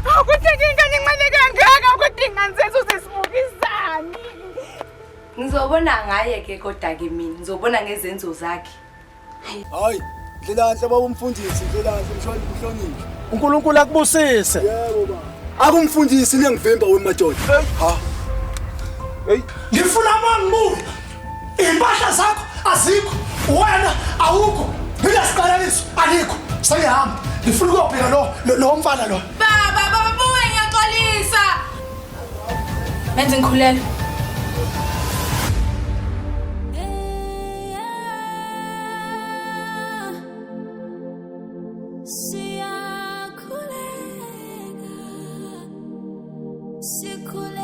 Ukuthi ngingane kangaka ukuthi nganzenza uzesibukisani. Ngizobona ngaye ke kodwa ke mina ngizobona ngezenzo zakhe. Hayi, Dlelanhle baba umfundisi, Dlelanhle mhloniphi. uNkulunkulu akubusise. Yebo baba. Akumfundisi niyangivimba wemadoda. Ha. Hey, Ngifuna mangibuke. Impahla zakho azikho. Wena awukho. Ngiyasiqalaniso alikho. Seyihamba. Ngifuna ukubheka lo mfana lo. Baba buwe ngiyaxolisa. Menze ngikhulele. Sikhuleka